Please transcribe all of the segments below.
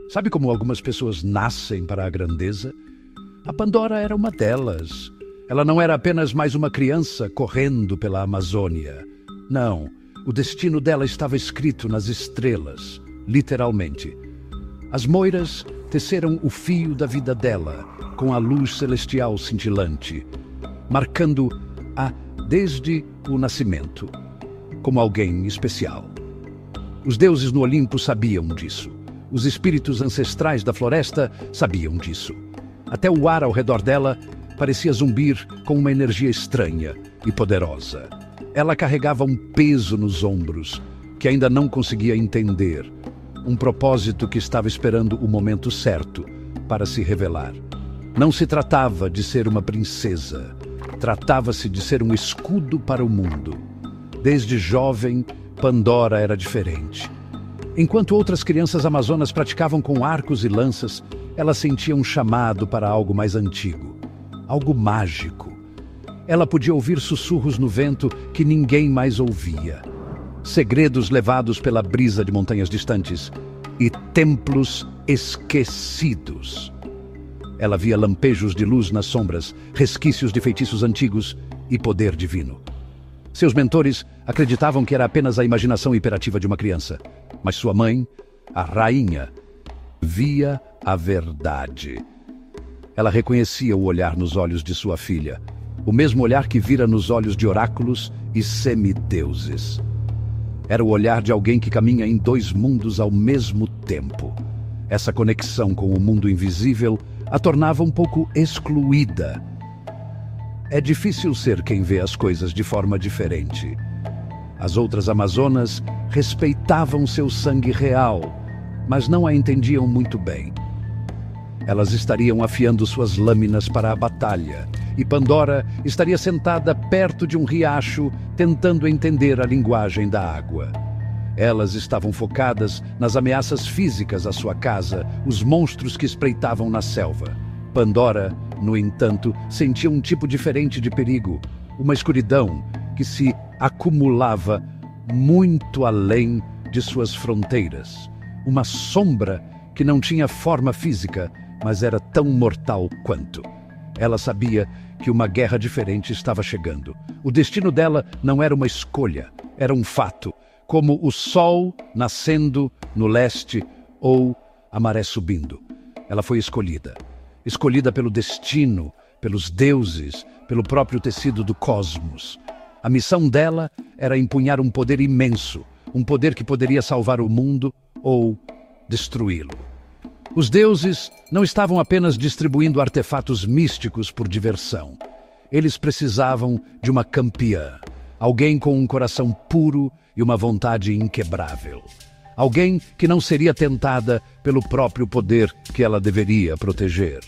Sabe como algumas pessoas nascem para a grandeza? A Pandora era uma delas. Ela não era apenas mais uma criança correndo pela Amazônia. Não, o destino dela estava escrito nas estrelas, literalmente. As moiras teceram o fio da vida dela, com a luz celestial cintilante, marcando-a desde o nascimento, como alguém especial. Os deuses no Olimpo sabiam disso. Os espíritos ancestrais da floresta sabiam disso. Até o ar ao redor dela parecia zumbir com uma energia estranha e poderosa. Ela carregava um peso nos ombros que ainda não conseguia entender, um propósito que estava esperando o momento certo para se revelar. Não se tratava de ser uma princesa, tratava-se de ser um escudo para o mundo. Desde jovem, Pandora era diferente. Enquanto outras crianças amazonas praticavam com arcos e lanças, ela sentia um chamado para algo mais antigo, algo mágico. Ela podia ouvir sussurros no vento que ninguém mais ouvia, segredos levados pela brisa de montanhas distantes e templos esquecidos. Ela via lampejos de luz nas sombras, resquícios de feitiços antigos e poder divino. Seus mentores acreditavam que era apenas a imaginação hiperativa de uma criança, mas sua mãe, a rainha, via a verdade. Ela reconhecia o olhar nos olhos de sua filha, o mesmo olhar que vira nos olhos de oráculos e semideuses. Era o olhar de alguém que caminha em dois mundos ao mesmo tempo. Essa conexão com o mundo invisível a tornava um pouco excluída. É difícil ser quem vê as coisas de forma diferente. As outras amazonas respeitavam seu sangue real, mas não a entendiam muito bem. Elas estariam afiando suas lâminas para a batalha, e Pandora estaria sentada perto de um riacho, tentando entender a linguagem da água. Elas estavam focadas nas ameaças físicas à sua casa, os monstros que espreitavam na selva. Pandora, no entanto, sentia um tipo diferente de perigo, uma escuridão que se acumulava muito além de suas fronteiras. Uma sombra que não tinha forma física, mas era tão mortal quanto. Ela sabia que uma guerra diferente estava chegando. O destino dela não era uma escolha, era um fato, como o sol nascendo no leste ou a maré subindo. Ela foi escolhida. Escolhida pelo destino, pelos deuses, pelo próprio tecido do cosmos. A missão dela era empunhar um poder imenso, um poder que poderia salvar o mundo ou destruí-lo. Os deuses não estavam apenas distribuindo artefatos místicos por diversão. Eles precisavam de uma campeã, alguém com um coração puro e uma vontade inquebrável. Alguém que não seria tentada pelo próprio poder que ela deveria proteger.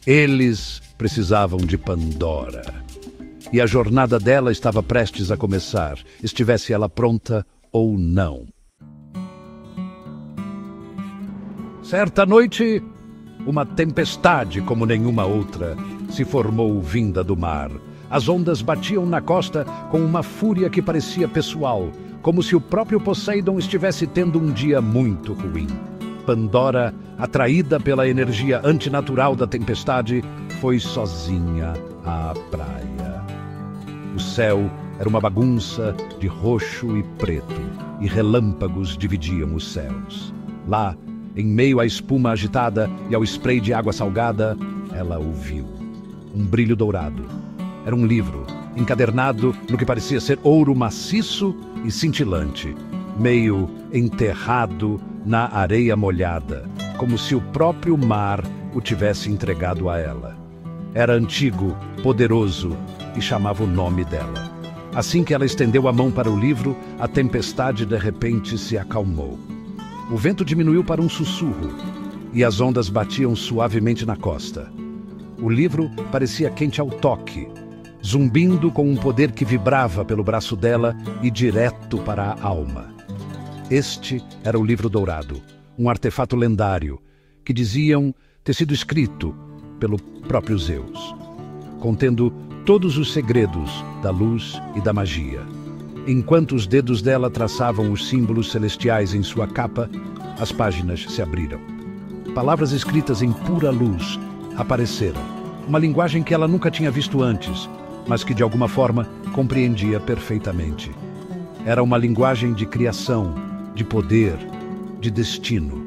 Eles precisavam de Pandora. E a jornada dela estava prestes a começar, estivesse ela pronta ou não. Certa noite, uma tempestade como nenhuma outra se formou vinda do mar. As ondas batiam na costa com uma fúria que parecia pessoal, como se o próprio Poseidon estivesse tendo um dia muito ruim. Pandora, atraída pela energia antinatural da tempestade, foi sozinha à praia. O céu era uma bagunça de roxo e preto, e relâmpagos dividiam os céus. Lá, em meio à espuma agitada e ao spray de água salgada, ela ouviu um brilho dourado. Era um livro, encadernado no que parecia ser ouro maciço e cintilante, meio enterrado na areia molhada, como se o próprio mar o tivesse entregado a ela. Era antigo, poderoso e chamava o nome dela. Assim que ela estendeu a mão para o livro, a tempestade de repente se acalmou. O vento diminuiu para um sussurro e as ondas batiam suavemente na costa. O livro parecia quente ao toque, zumbindo com um poder que vibrava pelo braço dela e direto para a alma. Este era o livro dourado, um artefato lendário, que diziam ter sido escrito pelo próprio Zeus, contendo todos os segredos da luz e da magia. Enquanto os dedos dela traçavam os símbolos celestiais em sua capa, as páginas se abriram. Palavras escritas em pura luz apareceram. Uma linguagem que ela nunca tinha visto antes, mas que de alguma forma compreendia perfeitamente. Era uma linguagem de criação, de poder, de destino.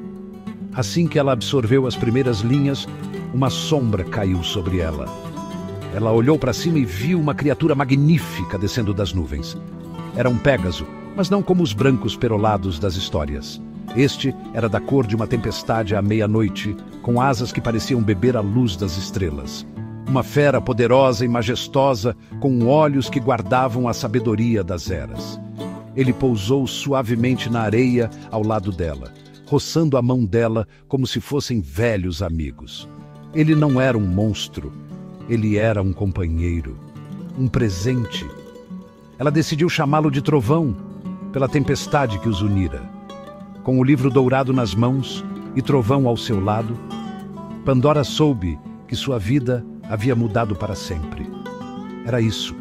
Assim que ela absorveu as primeiras linhas, uma sombra caiu sobre ela. Ela olhou para cima e viu uma criatura magnífica descendo das nuvens. Era um Pégaso, mas não como os brancos perolados das histórias. Este era da cor de uma tempestade à meia-noite, com asas que pareciam beber a luz das estrelas. Uma fera poderosa e majestosa, com olhos que guardavam a sabedoria das eras. Ele pousou suavemente na areia ao lado dela, roçando a mão dela como se fossem velhos amigos. Ele não era um monstro, ele era um companheiro, um presente. Ela decidiu chamá-lo de Trovão, pela tempestade que os unira. Com o livro dourado nas mãos e Trovão ao seu lado, Pandora soube que sua vida havia mudado para sempre. Era isso.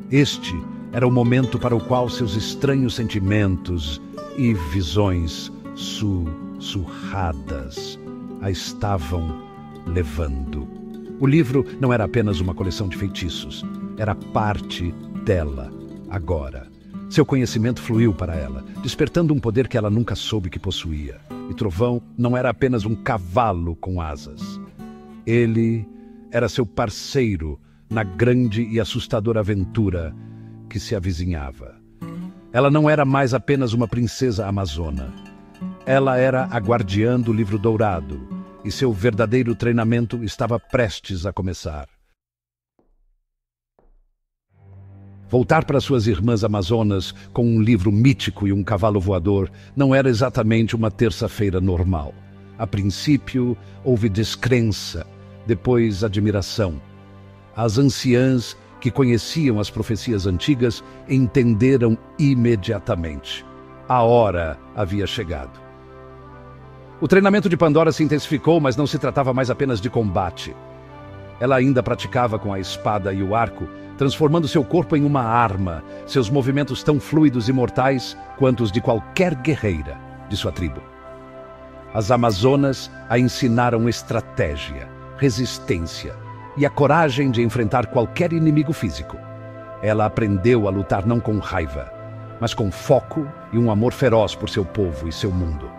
Este era o momento para o qual seus estranhos sentimentos e visões sussurradas a estavam levando. O livro não era apenas uma coleção de feitiços, era parte dela, agora. Seu conhecimento fluiu para ela, despertando um poder que ela nunca soube que possuía. E Trovão não era apenas um cavalo com asas. Ele era seu parceiro na grande e assustadora aventura que se avizinhava. Ela não era mais apenas uma princesa amazona. Ela era a guardiã do livro dourado, e seu verdadeiro treinamento estava prestes a começar. Voltar para suas irmãs amazonas com um livro mítico e um cavalo voador não era exatamente uma terça-feira normal. A princípio, houve descrença, depois admiração. As anciãs que conheciam as profecias antigas entenderam imediatamente. A hora havia chegado. O treinamento de Pandora se intensificou, mas não se tratava mais apenas de combate. Ela ainda praticava com a espada e o arco, transformando seu corpo em uma arma, seus movimentos tão fluidos e mortais quanto os de qualquer guerreira de sua tribo. As Amazonas a ensinaram estratégia, resistência e a coragem de enfrentar qualquer inimigo físico. Ela aprendeu a lutar não com raiva, mas com foco e um amor feroz por seu povo e seu mundo.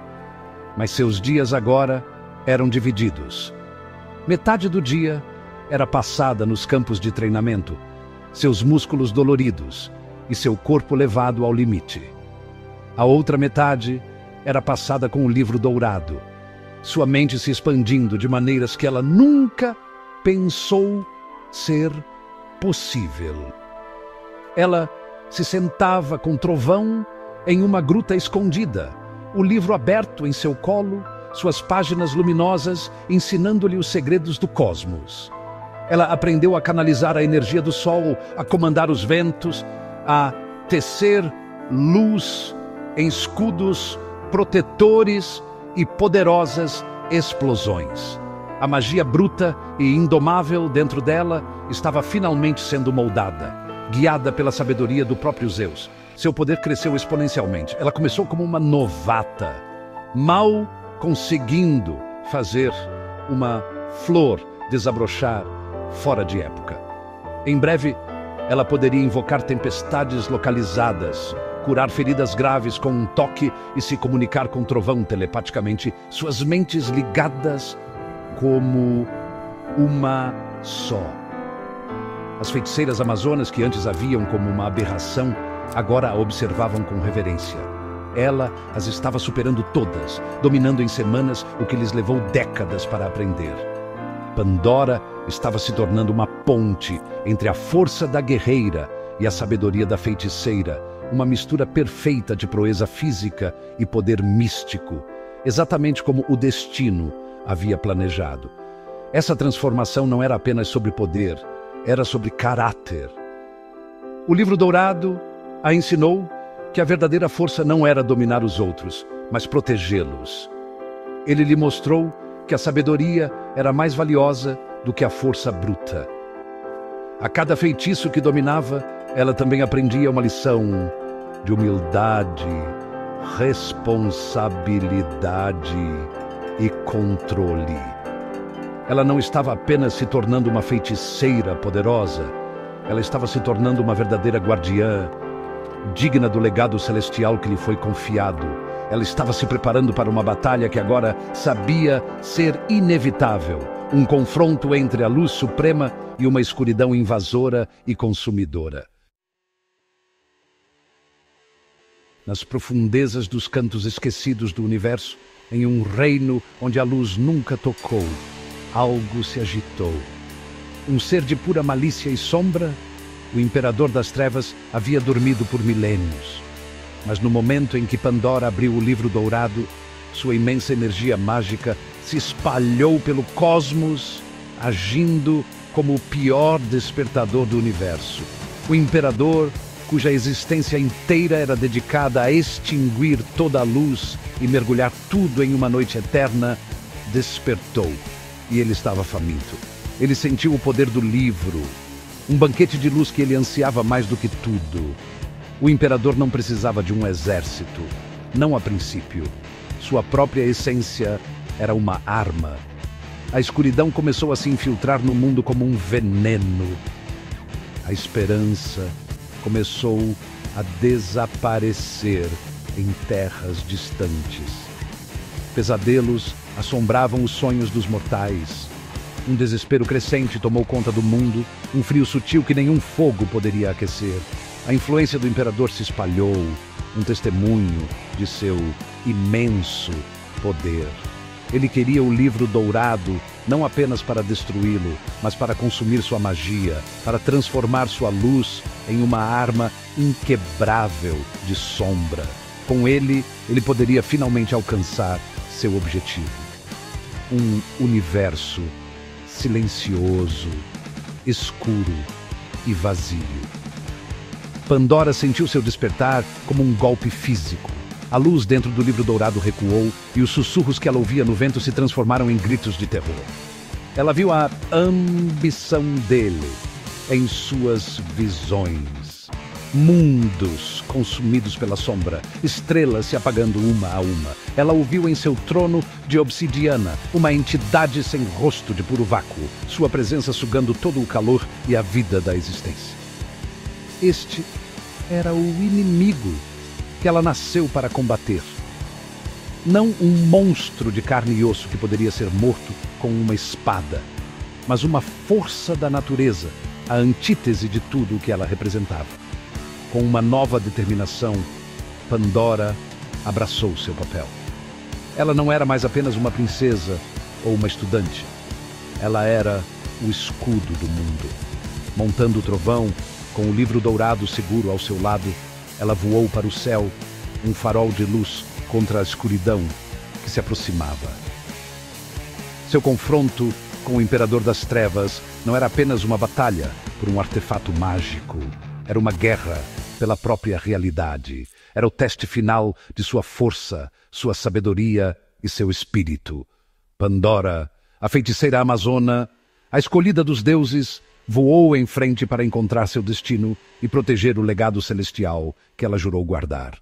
Mas seus dias agora eram divididos. Metade do dia era passada nos campos de treinamento, seus músculos doloridos e seu corpo levado ao limite. A outra metade era passada com o livro dourado, sua mente se expandindo de maneiras que ela nunca pensou ser possível. Ela se sentava com Trovão em uma gruta escondida, o livro aberto em seu colo, suas páginas luminosas ensinando-lhe os segredos do cosmos. Ela aprendeu a canalizar a energia do sol, a comandar os ventos, a tecer luz em escudos protetores e poderosas explosões. A magia bruta e indomável dentro dela estava finalmente sendo moldada, guiada pela sabedoria do próprio Zeus. Seu poder cresceu exponencialmente. Ela começou como uma novata, mal conseguindo fazer uma flor desabrochar fora de época. Em breve, ela poderia invocar tempestades localizadas, curar feridas graves com um toque e se comunicar com Trovão telepaticamente, suas mentes ligadas como uma só. As feiticeiras amazonas, que antes a viam como uma aberração, agora a observavam com reverência. Ela as estava superando todas, dominando em semanas o que lhes levou décadas para aprender. Pandora estava se tornando uma ponte entre a força da guerreira e a sabedoria da feiticeira, uma mistura perfeita de proeza física e poder místico, exatamente como o destino havia planejado. Essa transformação não era apenas sobre poder, era sobre caráter. O livro dourado a ensinou que a verdadeira força não era dominar os outros, mas protegê-los. Ele lhe mostrou que a sabedoria era mais valiosa do que a força bruta. A cada feitiço que dominava, ela também aprendia uma lição de humildade, responsabilidade e controle. Ela não estava apenas se tornando uma feiticeira poderosa, ela estava se tornando uma verdadeira guardiã, digna do legado celestial que lhe foi confiado. Ela estava se preparando para uma batalha que agora sabia ser inevitável, um confronto entre a luz suprema e uma escuridão invasora e consumidora. Nas profundezas dos cantos esquecidos do universo, em um reino onde a luz nunca tocou, algo se agitou. Um ser de pura malícia e sombra, o Imperador das Trevas havia dormido por milênios. Mas no momento em que Pandora abriu o livro dourado, sua imensa energia mágica se espalhou pelo cosmos, agindo como o pior despertador do universo. O Imperador, cuja existência inteira era dedicada a extinguir toda a luz e mergulhar tudo em uma noite eterna, despertou. E ele estava faminto. Ele sentiu o poder do livro, um banquete de luz que ele ansiava mais do que tudo. O Imperador não precisava de um exército, não a princípio. Sua própria essência era uma arma. A escuridão começou a se infiltrar no mundo como um veneno. A esperança começou a desaparecer em terras distantes. Pesadelos assombravam os sonhos dos mortais. Um desespero crescente tomou conta do mundo, um frio sutil que nenhum fogo poderia aquecer. A influência do Imperador se espalhou, um testemunho de seu imenso poder. Ele queria o livro dourado, não apenas para destruí-lo, mas para consumir sua magia, para transformar sua luz em uma arma inquebrável de sombra. Com ele poderia finalmente alcançar seu objetivo. Um universo silencioso, escuro e vazio. Pandora sentiu seu despertar como um golpe físico. A luz dentro do livro dourado recuou e os sussurros que ela ouvia no vento se transformaram em gritos de terror. Ela viu a ambição dele em suas visões. Mundos consumidos pela sombra, estrelas se apagando uma a uma. Ela o viu em seu trono de obsidiana, uma entidade sem rosto de puro vácuo, sua presença sugando todo o calor e a vida da existência. Este era o inimigo que ela nasceu para combater. Não um monstro de carne e osso que poderia ser morto com uma espada, mas uma força da natureza, a antítese de tudo o que ela representava. Com uma nova determinação, Pandora abraçou seu papel. Ela não era mais apenas uma princesa ou uma estudante. Ela era o escudo do mundo. Montando o trovão, com o livro dourado seguro ao seu lado, ela voou para o céu, um farol de luz contra a escuridão que se aproximava. Seu confronto com o Imperador das Trevas não era apenas uma batalha por um artefato mágico. Era uma guerra pela própria realidade. Era o teste final de sua força, sua sabedoria e seu espírito. Pandora, a feiticeira amazona, a escolhida dos deuses, voou em frente para encontrar seu destino e proteger o legado celestial que ela jurou guardar.